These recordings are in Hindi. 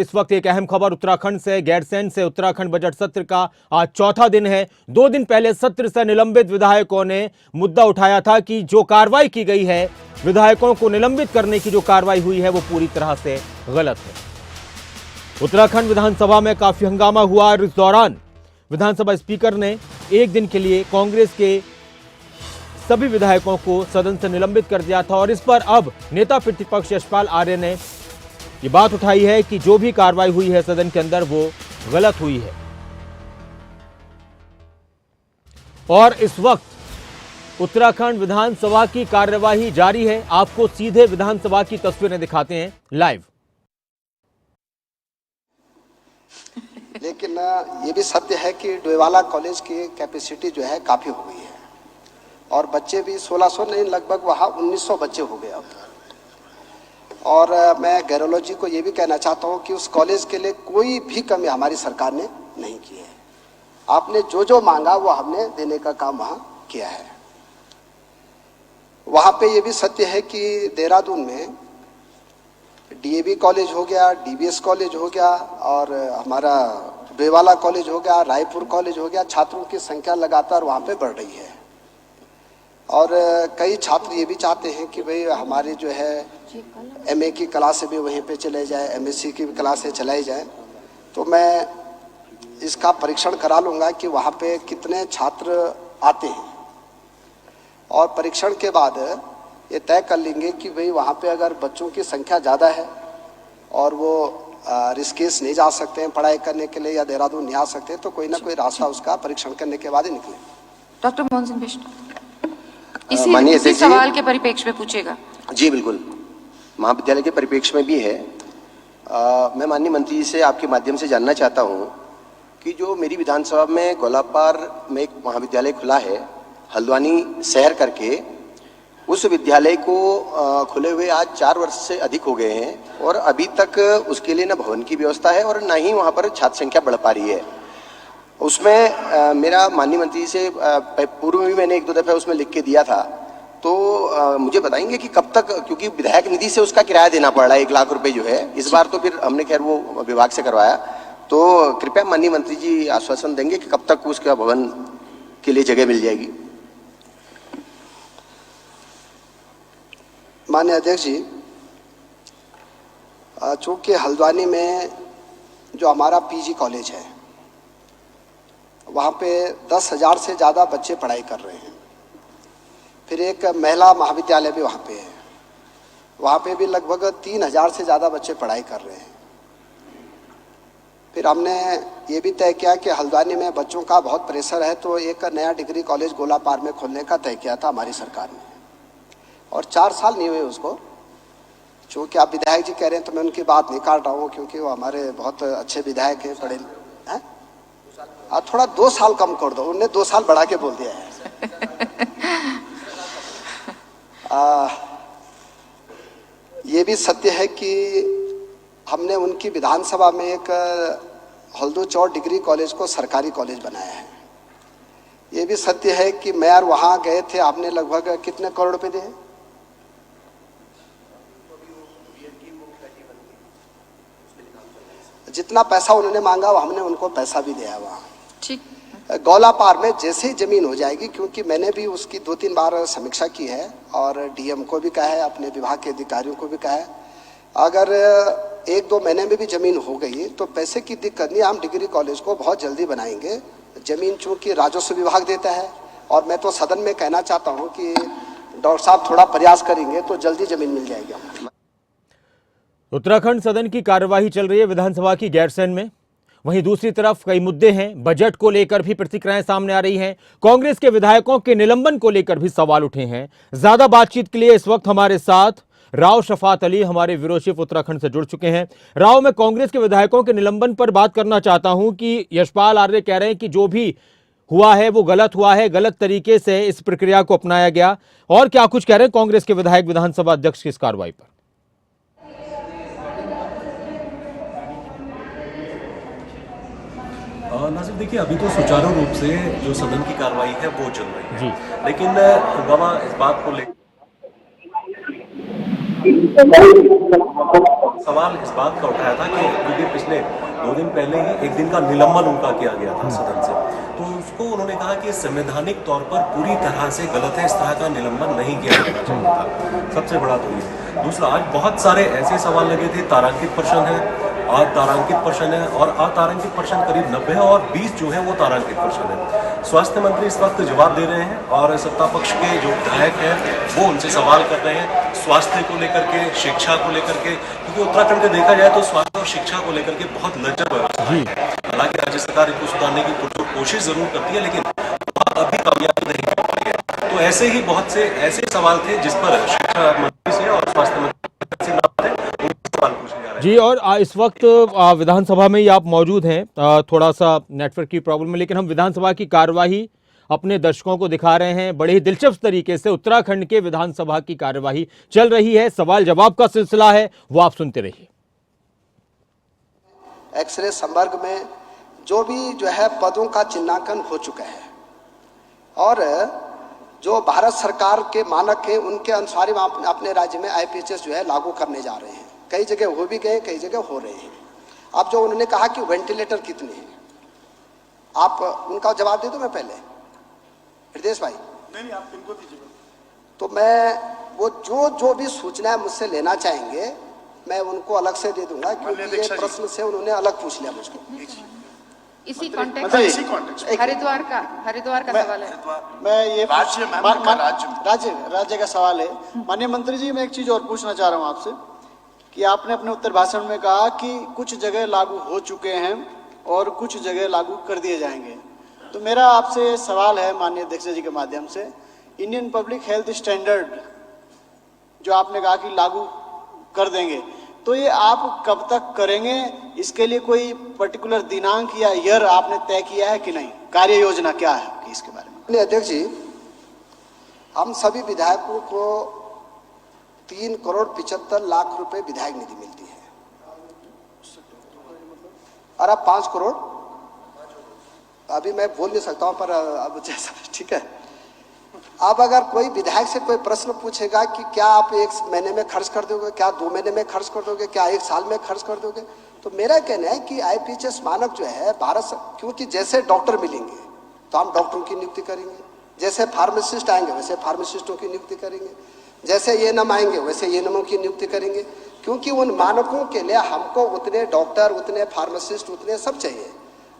पर इस वक्त एक अहम खबर उत्तराखंड से, गैरसैंण से। उत्तराखंड बजट सत्र का आज चौथा दिन है। 2 दिन पहले सत्र से निलंबित विधायकों ने मुद्दा उठाया था कि जो कार्रवाई की गई है, विधायकों को निलंबित करने की जो कार्रवाई हुई है, वो पूरी तरह से गलत है। उत्तराखंड विधानसभा में काफी हंगामा हुआ और इस दौरान विधानसभा स्पीकर ने एक दिन के लिए कांग्रेस के सभी विधायकों को सदन से निलंबित कर दिया था। और इस पर अब नेता प्रतिपक्ष यशपाल आर्य ने ये बात उठाई है कि जो भी कार्रवाई हुई है सदन के अंदर, वो गलत हुई है। और इस वक्त उत्तराखंड विधानसभा की कार्यवाही जारी है। आपको सीधे विधानसभा की तस्वीरें दिखाते हैं लाइव। लेकिन ये भी सत्य है कि डोईवाला कॉलेज की कैपेसिटी जो है काफी हो गई है और बच्चे भी 1600 नहीं, लगभग वहाँ 1900 बच्चे हो गए अब। और मैं गैरोलॉजी को ये भी कहना चाहता हूँ कि उस कॉलेज के लिए कोई भी कमी हमारी सरकार ने नहीं की है। आपने जो जो मांगा वो हमने देने का काम वहाँ किया है। वहाँ पे ये भी सत्य है कि देहरादून में डीएवी कॉलेज हो गया, डीबीएस कॉलेज हो गया और हमारा डोईवाला कॉलेज हो गया, रायपुर कॉलेज हो गया, छात्रों की संख्या लगातार वहाँ पे बढ़ रही है। और कई छात्र ये भी चाहते हैं कि भाई हमारे जो है एमए की क्लासें भी वहीं पे चले जाए, एमएससी की भी क्लासें चलाई जाए। तो मैं इसका परीक्षण करा लूँगा कि वहाँ पे कितने छात्र आते हैं और परीक्षण के बाद ये तय कर लेंगे कि भाई वहाँ पे अगर बच्चों की संख्या ज़्यादा है और वो ऋषिकेश नहीं जा सकते हैं पढ़ाई करने के लिए या देहरादून नहीं आ सकते, तो कोई ना कोई रास्ता उसका परीक्षण करने के बाद ही निकले। डॉक्टर मोहन सिंह बिष्ट इसी सवाल के परिप्रेक्ष्य में पूछेगा। जी बिल्कुल, महाविद्यालय के परिप्रेक्ष्य में भी है। मैं माननीय मंत्री जी से आपके माध्यम से जानना चाहता हूँ कि जो मेरी विधानसभा में गोलापार में एक महाविद्यालय खुला है, हल्द्वानी शहर करके, उस विद्यालय को खुले हुए आज 4 वर्ष से अधिक हो गए हैं और अभी तक उसके लिए न भवन की व्यवस्था है और न ही वहाँ पर छात्र संख्या बढ़ पा रही है। उसमें मेरा माननीय मंत्री से पूर्व में मैंने 1-2 दफ़े उसमें लिख के दिया था, तो मुझे बताएंगे कि कब तक, क्योंकि विधायक निधि से उसका किराया देना पड़ रहा है 1 लाख रुपए जो है इस बार, तो फिर हमने खैर वो विभाग से करवाया। तो कृपया माननीय मंत्री जी आश्वासन देंगे कि कब तक उसका भवन के लिए जगह मिल जाएगी। माननीय अध्यक्ष जी, चूँकि हल्द्वानी में जो हमारा पीजी कॉलेज है वहाँ पे 10,000 से ज़्यादा बच्चे पढ़ाई कर रहे हैं। फिर एक महिला महाविद्यालय भी वहाँ पे है, वहाँ पे भी लगभग 3,000 से ज़्यादा बच्चे पढ़ाई कर रहे हैं। फिर हमने ये भी तय किया कि हल्द्वानी में बच्चों का बहुत प्रेशर है, तो एक नया डिग्री कॉलेज गोलापार में खोलने का तय किया था हमारी सरकार ने और 4 साल नहीं हुए उसको। चूँकि आप विधायक जी कह रहे हैं तो मैं उनकी बात नहीं काट रहा हूँ, क्योंकि वो हमारे बहुत अच्छे विधायक हैं, पढ़े हैं। थोड़ा 2 साल कम कर दो, उन्होंने 2 साल बढ़ा के बोल दिया है। ये भी सत्य है कि हमने उनकी विधानसभा में एक हल्दू चौर डिग्री कॉलेज को सरकारी कॉलेज बनाया है। ये भी सत्य है कि मेयर वहाँ गए थे, आपने लगभग कितने करोड़ रुपए दिए? जितना पैसा उन्होंने मांगा हमने उनको पैसा भी दिया वहाँ। ठीक। गोलापार में जैसे ही जमीन हो जाएगी, क्योंकि मैंने भी उसकी 2-3 बार समीक्षा की है और डीएम को भी कहा है, अपने विभाग के अधिकारियों को भी कहा है, अगर 1-2 महीने में भी जमीन हो गई तो पैसे की दिक्कत नहीं, हम डिग्री कॉलेज को बहुत जल्दी बनाएंगे। जमीन चूँकि राजस्व विभाग देता है और मैं तो सदन में कहना चाहता हूँ कि डॉक्टर साहब थोड़ा प्रयास करेंगे तो जल्दी जमीन मिल जाएगी हमें। उत्तराखंड सदन की कार्यवाही चल रही है विधानसभा की गैरसैंण में। वहीं दूसरी तरफ कई मुद्दे हैं, बजट को लेकर भी प्रतिक्रियाएं सामने आ रही हैं। कांग्रेस के विधायकों के निलंबन को लेकर भी सवाल उठे हैं। ज्यादा बातचीत के लिए इस वक्त हमारे साथ राव शफात अली, हमारे ब्यूरो चीफ उत्तराखंड से जुड़ चुके हैं। राव, मैं कांग्रेस के विधायकों के निलंबन पर बात करना चाहता हूं कि यशपाल आर्य कह रहे हैं कि जो भी हुआ है वो गलत हुआ है, गलत तरीके से इस प्रक्रिया को अपनाया गया। और क्या कुछ कह रहे हैं कांग्रेस के विधायक विधानसभा अध्यक्ष की इस कार्रवाई पर? नासिर, देखिए अभी तो सुचारू रूप से जो सदन की कार्रवाई है वो चल रही है, लेकिन हंगामा इस बात को लेकर सवाल इस बात का उठाया था कि क्योंकि पिछले 2 दिन पहले ही एक दिन का निलंबन उनका किया गया था सदन से, तो उसको उन्होंने कहा कि संवैधानिक तौर पर पूरी तरह से गलत है, इस तरह का निलंबन नहीं किया जाना चाहिए था। सबसे बड़ा तो ये। दूसरा, आज बहुत सारे ऐसे सवाल लगे थे, तारांकित प्रश्न है, अतारांकित प्रश्न है और अतारांकित प्रश्न करीब 90 है और 20 जो है वो तारांकित प्रश्न है। स्वास्थ्य मंत्री इस वक्त जवाब दे रहे हैं और सत्ता पक्ष के जो विधायक हैं वो उनसे सवाल कर रहे हैं स्वास्थ्य को लेकर के, शिक्षा को लेकर के, क्योंकि उत्तराखंड में देखा जाए तो स्वास्थ्य और शिक्षा को लेकर के बहुत लचर व्यवस्था है। हालांकि राज्य सरकार इसको सुधारने की कोशिश जरूर करती है, लेकिन बहुत अभी कामयाब नहीं कर पाई है। तो ऐसे ही बहुत से ऐसे सवाल थे जिस पर शिक्षा मंत्री से और स्वास्थ्य मंत्री से नाम थे, उनसे सवाल पूछे जा रहे हैं। जी, और इस वक्त विधानसभा में ही आप मौजूद हैं, थोड़ा सा नेटवर्क की प्रॉब्लम है, लेकिन हम विधानसभा की कार्यवाही अपने दर्शकों को दिखा रहे हैं। बड़े ही दिलचस्प तरीके से उत्तराखंड के विधानसभा की कार्यवाही चल रही है, सवाल जवाब का सिलसिला है, वो आप सुनते रहिए। एक्सरे संवर्ग में जो भी जो है पदों का चिन्हांकन हो चुका है और जो भारत सरकार के मानक है उनके अनुसार ही हम अपने राज्य में IPHS जो है लागू करने जा रहे हैं। कई जगह हो भी गए, कई जगह हो रहे हैं। अब जो उन्होंने कहा कि वेंटिलेटर कितने हैं, आप उनका जवाब दे दो। मैं पहले हृदय भाई नहीं आप इनको दीजिए। तो मैं वो जो भी सूचना मुझसे लेना चाहेंगे मैं उनको अलग से दे दूंगा, क्योंकि ये प्रश्न से उन्होंने अलग पूछ लिया मुझको। इसी कॉन्टेक्स्ट हरिद्वार का सवाल है। मैं ये राज्य का सवाल है। माननीय मंत्री जी, मैं एक चीज और पूछना चाह रहा हूँ आपसे कि आपने अपने उत्तर भाषण में कहा कि कुछ जगह लागू हो चुके हैं और कुछ जगह लागू कर दिए जाएंगे। तो मेरा आपसे सवाल है माननीय अध्यक्ष जी के माध्यम से, इंडियन पब्लिक हेल्थ स्टैंडर्ड जो आपने कहा कि लागू कर देंगे, तो ये आप कब तक करेंगे? इसके लिए कोई पर्टिकुलर दिनांक या ईयर आपने तय किया है कि नहीं? कार्य योजना क्या है आपकी इसके बारे में? अध्यक्ष जी, हम सभी विधायकों को 3,75,00,000 रुपए विधायक निधि मिलती है और अब 5 करोड़ अभी मैं बोल नहीं सकता हूं, पर अब जैसा ठीक है। अब अगर कोई विधायक से कोई प्रश्न पूछेगा कि क्या आप 1 महीने में खर्च कर दोगे, क्या 2 महीने में खर्च कर दोगे, क्या 1 साल में खर्च कर दोगे, तो मेरा कहना है कि IPHS मानक जो है भारत, क्योंकि जैसे डॉक्टर मिलेंगे तो हम डॉक्टरों की नियुक्ति करेंगे, जैसे फार्मासिस्ट आएंगे वैसे फार्मासिस्टों की नियुक्ति करेंगे, जैसे ANM आएंगे वैसे ANMों की नियुक्ति करेंगे, क्योंकि उन मानकों के लिए हमको उतने डॉक्टर, उतने फार्मासिस्ट, उतने सब चाहिए।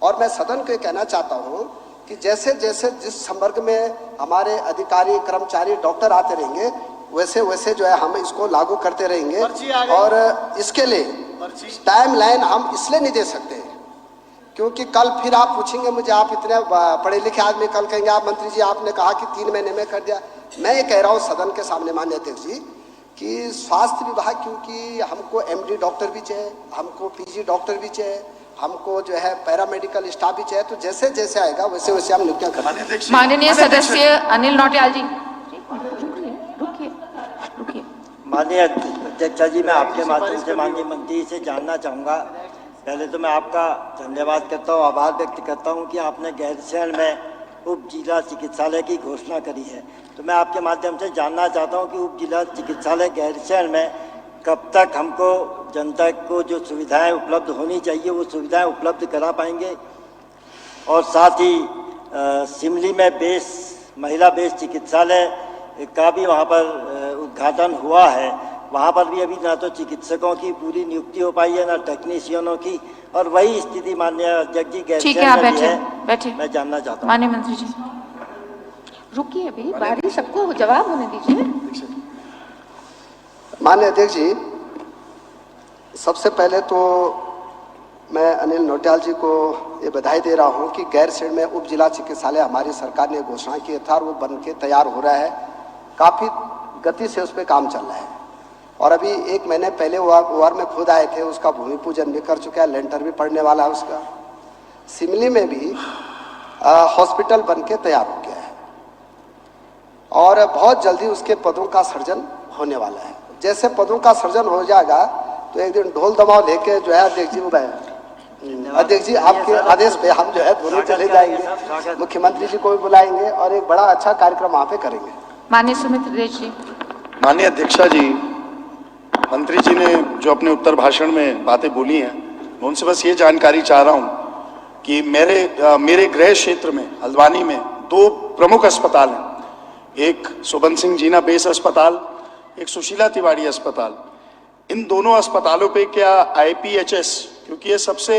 और मैं सदन को कहना चाहता हूँ कि जैसे जैसे जिस संवर्ग में हमारे अधिकारी, कर्मचारी, डॉक्टर आते रहेंगे वैसे वैसे जो है हम इसको लागू करते रहेंगे। और इसके लिए टाइम लाइन हम इसलिए नहीं दे सकते क्योंकि कल फिर आप पूछेंगे मुझे, आप इतने पढ़े लिखे आदमी, कल कहेंगे आप मंत्री जी आपने कहा कि 3 महीने में कर दिया। मैं ये कह रहा हूँ सदन के सामने माननीय अध्यक्ष जी कि स्वास्थ्य विभाग, क्योंकि हमको MD डॉक्टर भी चाहिए, हमको PG डॉक्टर भी चाहिए, हमको जो है पैरामेडिकल स्टाफ भी चाहिए, तो जैसे जैसे आएगा वैसे वैसे हम नियुक्तियां करेंगे। माननीय सदस्य अनिल नौटियाल जी, रुकिए। माननीय अध्यक्षा जी, मैं आपके माध्यम से माननीय मंत्री से जानना चाहूँगा। पहले तो मैं आपका धन्यवाद करता हूँ, आभार व्यक्त करता हूँ कि आपने गैरसैंण में उप जिला चिकित्सालय की घोषणा करी है। तो मैं आपके माध्यम से जानना चाहता हूँ कि उप जिला चिकित्सालय गैरसैंण में कब तक हमको जनता को जो सुविधाएं उपलब्ध होनी चाहिए वो सुविधाएं उपलब्ध करा पाएंगे, और साथ ही सिमली में महिला बेस चिकित्सालय का भी वहाँ पर उद्घाटन हुआ है। वहाँ पर भी अभी ना तो चिकित्सकों की पूरी नियुक्ति हो पाई है, ना टेक्नीशियनों की, और वही स्थिति माननीय अध्यक्ष जी गैरसैंण में है। मैं जानना चाहता हूँ। माननीय मंत्री जी रुकिए, अभी बारी सबको जवाब होने दीजिए। माननीय अध्यक्ष जी, सबसे पहले तो मैं अनिल नौटियाल जी को ये बधाई दे रहा हूँ कि गैरसैंण में उप जिला चिकित्सालय हमारी सरकार ने घोषणा की था और वो बन के तैयार हो रहा है। काफ़ी गति से उस पर काम चल रहा है और अभी 1 महीने पहले OR में खुद आए थे, उसका भूमि पूजन भी कर चुका है, लेंटर भी पड़ने वाला है उसका। सिमली में भी हॉस्पिटल बन के तैयार हो गया है और बहुत जल्दी उसके पदों का सृजन होने वाला है। जैसे पदों का सृजन हो जाएगा तो एक दिन ढोल दमाव लेके जो है अध्यक्ष जी आपके आदेश पे हम जो है दोनों चले जाएंगे, मुख्यमंत्री जी को भी बुलाएंगे और एक बड़ा अच्छा कार्यक्रम वहाँ पे करेंगे। माननीय सुमित्रा देश जी। माननीय अध्यक्षा जी, मंत्री जी ने जो अपने उत्तर भाषण में बातें बोली हैं, मैं उनसे बस ये जानकारी चाह रहा हूँ कि मेरे गृह क्षेत्र में हल्द्वानी में 2 प्रमुख अस्पताल हैं। एक सुबन सिंह जीना बेस अस्पताल, एक सुशीला तिवारी अस्पताल। इन दोनों अस्पतालों पे क्या IPHS, क्योंकि ये सबसे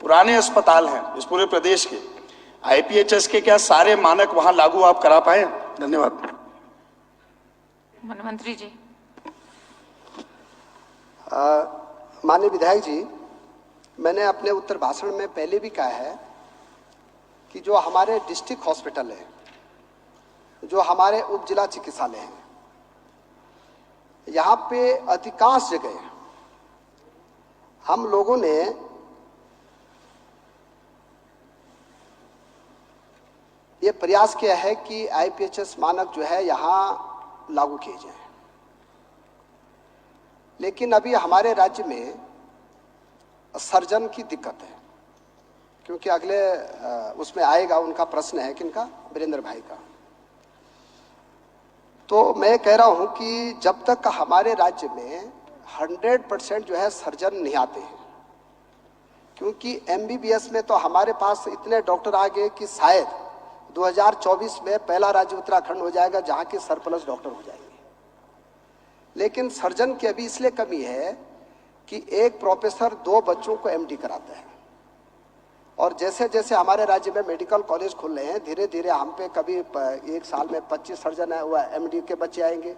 पुराने अस्पताल हैं इस पूरे प्रदेश के, IPHS के क्या सारे मानक वहां लागू आप करा पाए? धन्यवाद। मंत्री जी। माननीय विधायक जी, मैंने अपने उत्तर भाषण में पहले भी कहा है कि जो हमारे डिस्ट्रिक्ट हॉस्पिटल है, जो हमारे उप जिला चिकित्सालय हैं, यहाँ पे अधिकांश जगह हम लोगों ने ये प्रयास किया है कि IPHS मानक जो है यहाँ लागू किए जाए। लेकिन अभी हमारे राज्य में सर्जन की दिक्कत है, क्योंकि अगले उसमें आएगा, उनका प्रश्न है किनका, वीरेंद्र भाई का। तो मैं कह रहा हूं कि जब तक हमारे राज्य में 100% जो है सर्जन नहीं आते हैं, क्योंकि MBBS में तो हमारे पास इतने डॉक्टर आ गए कि शायद 2024 में पहला राज्य उत्तराखंड हो जाएगा जहां के सरप्लस डॉक्टर हो जाएंगे। लेकिन सर्जन की अभी इसलिए कमी है कि एक प्रोफेसर 2 बच्चों को MD कराता है, और जैसे जैसे हमारे राज्य में मेडिकल कॉलेज खुल रहे हैं, धीरे धीरे हम पे कभी एक साल में 25 सर्जन है हुआ MD के बच्चे आएंगे,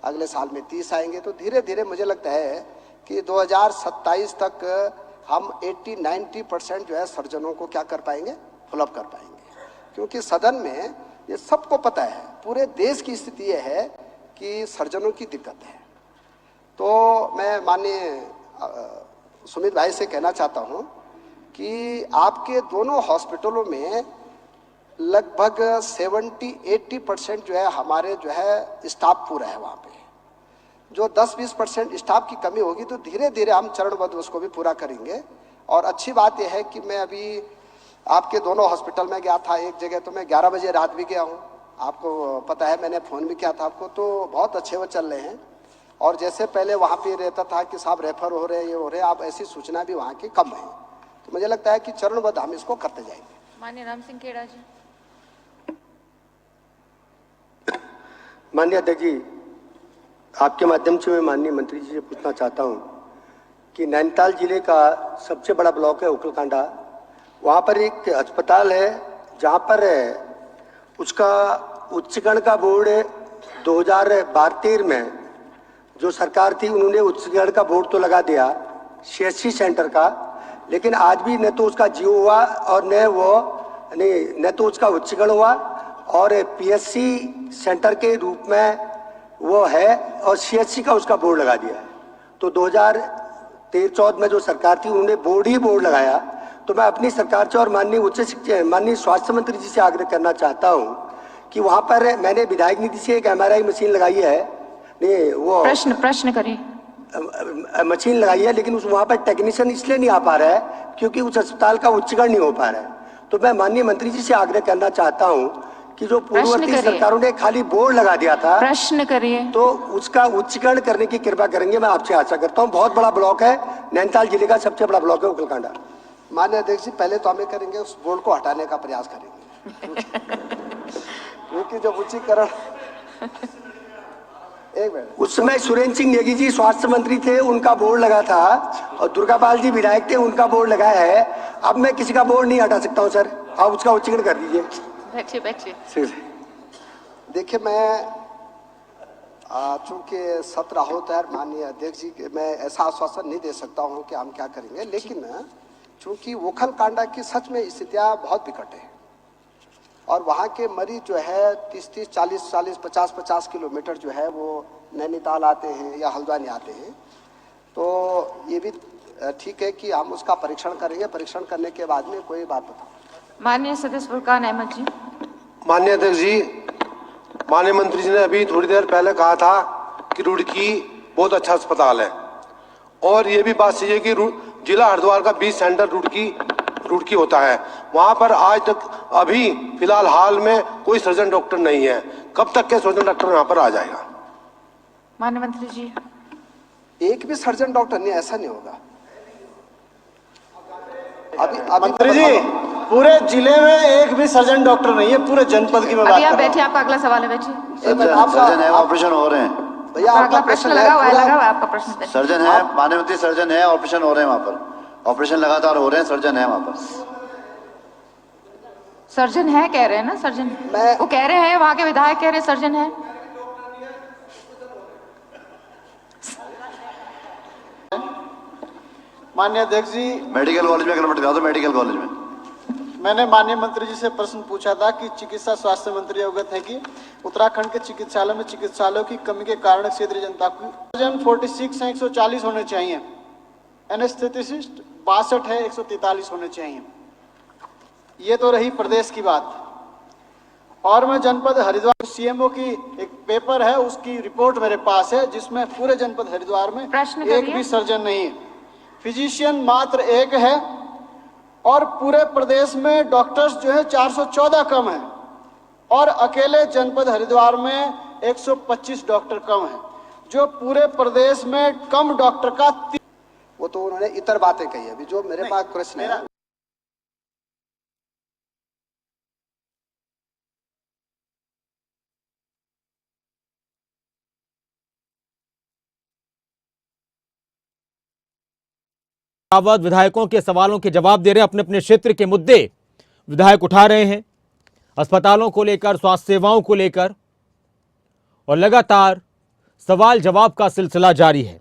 अगले साल में 30 आएंगे। तो धीरे धीरे मुझे लगता है कि 2027 तक हम 80-90% जो है सर्जनों को क्या कर पाएंगे, फुलअप कर पाएंगे। क्योंकि सदन में ये सबको पता है, पूरे देश की स्थिति ये है कि सर्जनों की दिक्कत है। तो मैं माननीय सुमित भाई से कहना चाहता हूं कि आपके दोनों हॉस्पिटलों में लगभग 70-80% जो है हमारे जो है स्टाफ पूरा है वहाँ पे। जो 10-20% स्टाफ की कमी होगी तो धीरे धीरे हम चरणबद्ध उसको भी पूरा करेंगे। और अच्छी बात यह है कि मैं अभी आपके दोनों हॉस्पिटल में गया था, एक जगह तो मैं 11 बजे रात भी गया हूँ, आपको पता है, मैंने फ़ोन भी किया था आपको। तो बहुत अच्छे वो चल रहे हैं, और जैसे पहले वहाँ पे रहता था कि साहब रेफर हो रहे, ये हो रहे, आप ऐसी सूचना भी वहाँ की कम है। तो मुझे लगता है कि चरणबद्ध हम इसको करते जाएंगे। माननीय राम सिंह खेड़ा जी। माननीय अध्यक्ष जी, आपके माध्यम से मैं माननीय मंत्री जी से पूछना चाहता हूँ कि नैनीताल जिले का सबसे बड़ा ब्लॉक है उखलकांडा, वहाँ पर एक अस्पताल है जहाँ पर उसका उच्चीकरण का बोर्ड 2012-13 में जो सरकार थी उन्होंने उच्चीकरण का बोर्ड तो लगा दिया CHC सेंटर का, लेकिन आज भी न तो उसका जियो हुआ और न तो उसका उच्चीकरण हुआ, और PSC सेंटर के रूप में वो है और CHC का उसका बोर्ड लगा दिया है। तो 2013-14 में जो सरकार थी उन्होंने बोर्ड लगाया। तो मैं अपनी सरकार से और माननीय स्वास्थ्य मंत्री जी से आग्रह करना चाहता हूं कि वहां पर मैंने विधायक निधि से एक MRI मशीन लगाई है, नहीं वो प्रश्न करें, मशीन लगाई है, लेकिन वहां पर टेक्नीशियन इसलिए नहीं आ पा रहा है क्योंकि उस अस्पताल का उच्चीकरण नहीं हो पा रहा है। तो मैं माननीय मंत्री जी से आग्रह करना चाहता हूं कि जो पूर्ववर्ती सरकारों ने खाली बोर्ड लगा दिया था, प्रश्न करिए, तो उसका उच्चीकरण करने की कृपा करेंगे, मैं आपसे आशा करता हूं। बहुत बड़ा ब्लॉक है, नैनीताल जिले का सबसे बड़ा ब्लॉक है उखलकांडा। माननीय अध्यक्ष जी, पहले तो हमें करेंगे उस बोर्ड को हटाने का प्रयास करेंगे क्योंकि जो उच्चीकरण एक मिनट, उस समय सुरेंद्र सिंह नेगी जी स्वास्थ्य मंत्री थे, उनका बोर्ड लगा था, और दुर्गापाल जी विधायक थे, उनका बोर्ड लगाया है। अब मैं किसी का बोर्ड नहीं हटा सकता हूं सर, आप उसका उच्चीकरण कर दीजिए। बैठिए। देखिए, मैं चूंकि सत्र होता है माननीय अध्यक्ष जी, मैं ऐसा आश्वासन नहीं दे सकता हूं कि हम क्या करेंगे, लेकिन चूंकि उखलकांडा की सच में स्थितियां बहुत विकट है और वहाँ के मरीज जो है 30-30, 40-40, 50-50 किलोमीटर जो है वो नैनीताल आते हैं या हल्द्वानी आते हैं। तो ये भी ठीक है कि हम उसका परीक्षण करेंगे, परीक्षण करने के बाद में कोई बात बताओ। माननीय सदस्य फुरकान अहमद जी। माननीय अध्यक्ष जी, माननीय मंत्री जी ने अभी थोड़ी देर पहले कहा था कि रुड़की बहुत अच्छा अस्पताल है, और ये भी बात सही है कि जिला हरिद्वार का 20 सेंटर रुड़की होता है। वहां पर आज तक अभी फिलहाल हाल में कोई सर्जन डॉक्टर नहीं है। कब तक के सर्जन डॉक्टर यहाँ पर आ जाएगा? माननीय मंत्री जी। एक भी सर्जन डॉक्टर नहीं, ऐसा नहीं होगा। अभी मंत्री जी, पूरे जिले में एक भी सर्जन डॉक्टर नहीं है, पूरे जनपद की मैं बात अभी आप कर रहा बैठिए, आपका अगला सवाल है, बैठिए। सर्जन है, ऑपरेशन हो रहे हैं भैया, अगला प्रश्न लगा हुआ है आपका प्रश्न। सर्जन है, माननीय मंत्री सर्जन है, ऑपरेशन हो रहे हैं वहां पर, ऑपरेशन लगातार हो रहे हैं, सर्जन है वहां पर। सर्जन है कह रहे हैं ना, सर्जन वो कह रहे हैं, वहां के विधायक कह रहे हैं सर्जन है। माननीय अध्यक्ष जी, मेडिकल कॉलेज में अगर दिखा दो, मेडिकल कॉलेज में मैंने माननीय मंत्री जी से प्रश्न पूछा था कि चिकित्सा स्वास्थ्य मंत्री अवगत है कि उत्तराखंड के चिकित्सालय में चिकित्सालयों की कमी के कारण क्षेत्रीय जनता को सर्जन 46 है, 140 होने चाहिए, एनेस्थेटिस्ट 62 है, 143 होने चाहिए। ये तो रही प्रदेश की बात। और मैं जनपद हरिद्वार सीएमओ की एक पेपर है, उसकी रिपोर्ट मेरे पास है, जिसमें पूरे जनपद हरिद्वार में एक भी सर्जन नहीं है, फिजिशियन मात्र एक है, और पूरे प्रदेश में डॉक्टर्स जो है 414 कम है, और अकेले जनपद हरिद्वार में 125 डॉक्टर कम है, जो पूरे प्रदेश में कम डॉक्टर का। वो तो उन्होंने इतर बातें कही। अभी जो मेरे पास प्रश्न है, रावत विधायकों के सवालों के जवाब दे रहे हैं, अपने अपने क्षेत्र के मुद्दे विधायक उठा रहे हैं, अस्पतालों को लेकर, स्वास्थ्य सेवाओं को लेकर, और लगातार सवाल जवाब का सिलसिला जारी है।